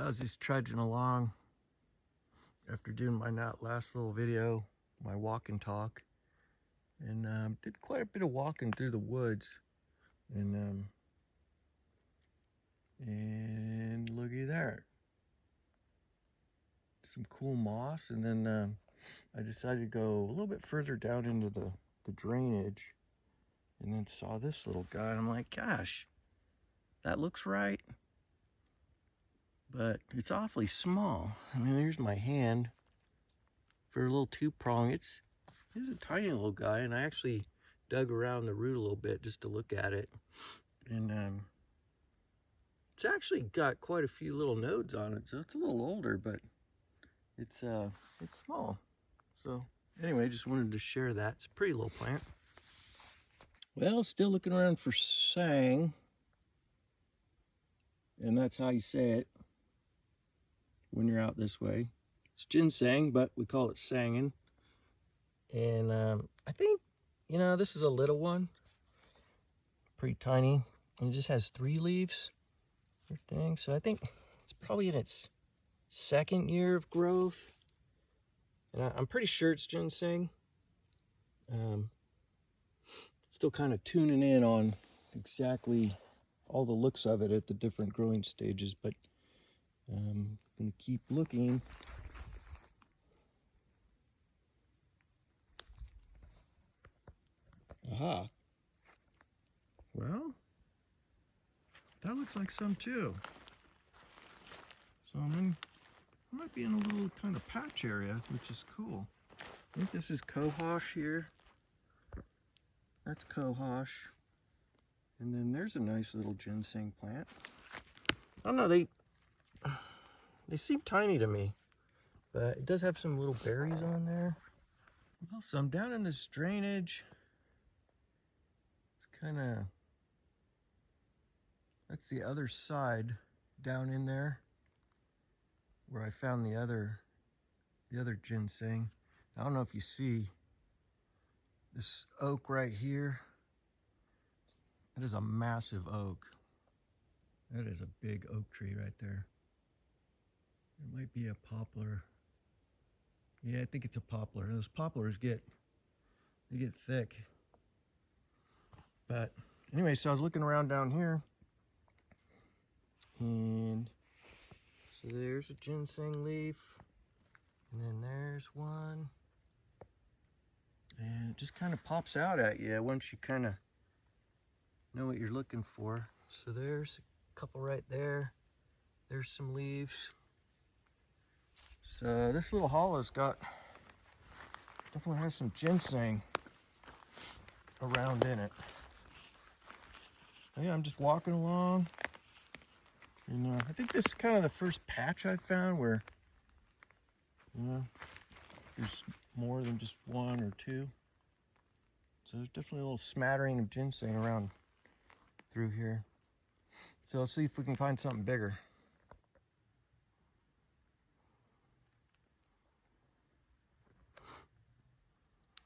I was just trudging along after doing my last little video, my walk and talk, and did quite a bit of walking through the woods, and looky there, some cool moss. And then I decided to go a little bit further down into the drainage, and then saw this little guy. I'm like, gosh, that looks right, but it's awfully small. I mean, here's my hand for a little two-prong. It's a tiny little guy, and I actually dug around the root a little bit just to look at it, and it's actually got quite a few little nodes on it, so it's a little older, but it's small. So anyway, just wanted to share that. It's a pretty little plant. Well, still looking around for sang, and that's how you say it when you're out this way. It's ginseng, but we call it sangin. And I think, this is a little one, pretty tiny, and it just has 3 leaves, everything. So I think it's probably in its 2nd year of growth, and I'm pretty sure it's ginseng. Still kind of tuning in on exactly all the looks of it at the different growing stages, but I'm gonna keep looking. Aha. Well, that looks like some too. So I might be in a little kind of patch area, which is cool. I think this is cohosh here. That's cohosh. And then there's a nice little ginseng plant. I don't know, they seem tiny to me, but it does have some little berries on there. Well, so I'm down in this drainage. It's kind of, that's the other side down in there where I found the other ginseng. I don't know if you see this oak right here. That is a massive oak. That is a big oak tree right there. It might be a poplar. Yeah, I think it's a poplar. Those poplars get thick. But anyway, so I was looking around down here, and so there's a ginseng leaf, and then there's one, and it just kind of pops out at you once you kind of know what you're looking for. So there's a couple right there. There's some leaves. So this little hollow's definitely has some ginseng around in it. Yeah, I'm just walking along, and I think this is kind of the first patch I've found where there's more than just 1 or 2. So there's definitely a little smattering of ginseng around through here. So let's see if we can find something bigger.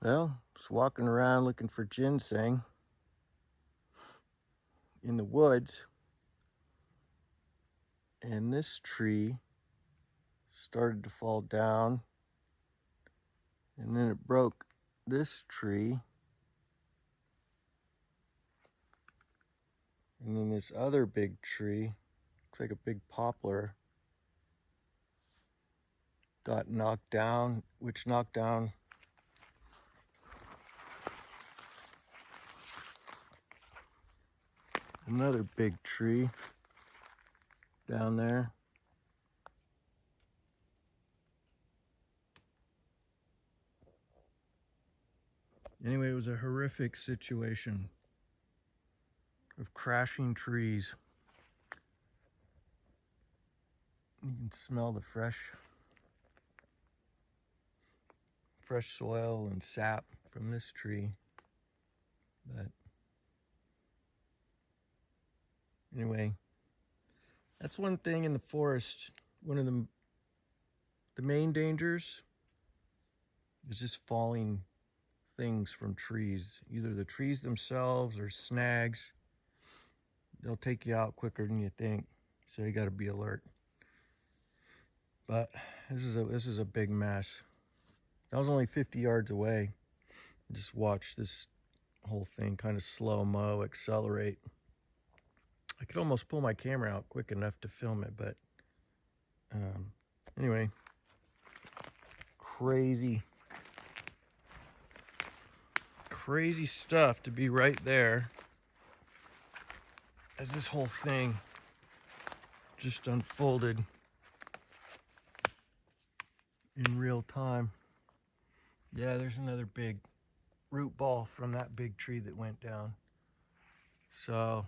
Well, just walking around looking for ginseng in the woods, and this tree started to fall down, and then it broke this tree, and then this other big tree, looks like a big poplar, got knocked down, which knocked down another big tree down there. Anyway, it was a horrific situation of crashing trees. You can smell the fresh soil and sap from this tree. But anyway, that's one thing in the forest. One of the main dangers is just falling things from trees, either the trees themselves or snags. They'll take you out quicker than you think, so you got to be alert. But this is a big mess. I was only 50 yards away. Just watch this whole thing kind of slow-mo accelerate. I could almost pull my camera out quick enough to film it, but anyway, crazy stuff to be right there as this whole thing just unfolded in real time. Yeah, there's another big root ball from that big tree that went down. So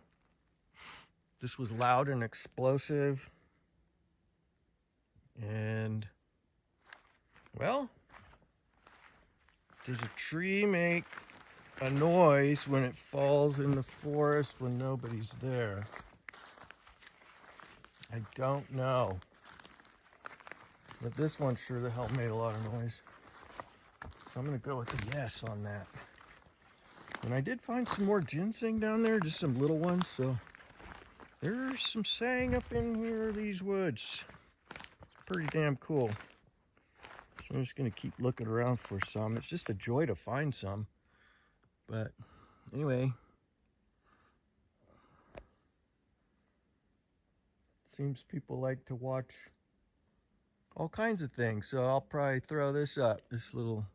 this was loud and explosive, and well, does a tree make a noise when it falls in the forest when nobody's there? I don't know, but this one sure the hell made a lot of noise. So I'm gonna go with a yes on that. And I did find some more ginseng down there, just some little ones, so there's some sang up in here, these woods. It's pretty damn cool. So I'm just gonna keep looking around for some. It's just a joy to find some. But anyway, seems people like to watch all kinds of things. So I'll probably throw this up, this little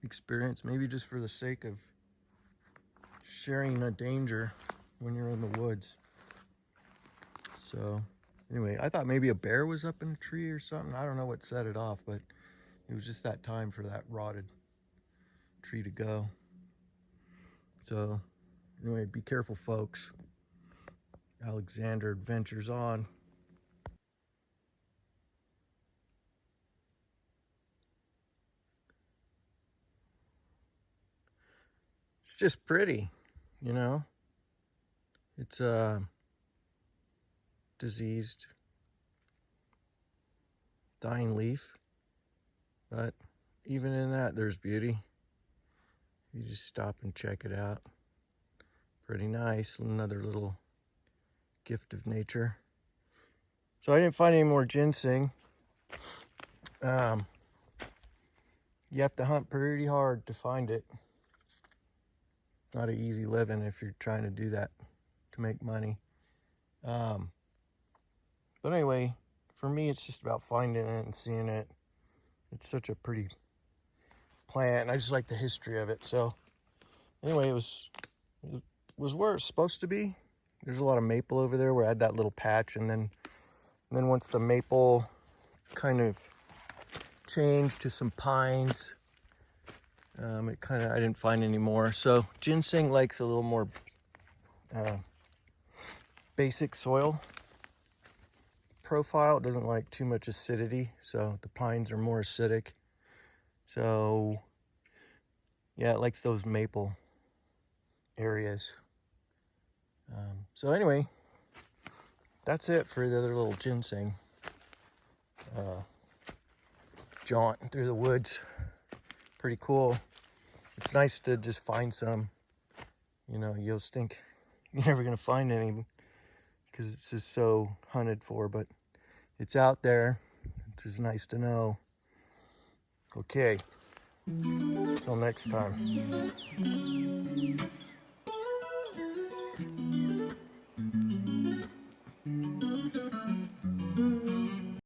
experience, maybe just for the sake of sharing a danger when you're in the woods. So anyway, I thought maybe a bear was up in a tree or something. I don't know what set it off, but it was just that time for that rotted tree to go. So anyway, be careful, folks. Alexander adventures on. It's just pretty, you know. It's a diseased, dying leaf, but even in that, there's beauty. You just stop and check it out. Pretty nice. Another little gift of nature. So I didn't find any more ginseng. You have to hunt pretty hard to find it. Not an easy living if you're trying to do that to make money. But anyway, for me, it's just about finding it and seeing it. It's such a pretty plant, and I just like the history of it. So anyway, it was where it's supposed to be. There's a lot of maple over there where I had that little patch, and then once the maple kind of changed to some pines, I didn't find any more. So ginseng likes a little more basic soil profile. It doesn't like too much acidity, so the pines are more acidic. So yeah, it likes those maple areas. So anyway, that's it for the other little ginseng jaunt through the woods. Pretty cool. It's nice to just find some. You know, you'll think you're never gonna find any because it's just so hunted for, but it's out there, which is nice to know. Okay, until next time.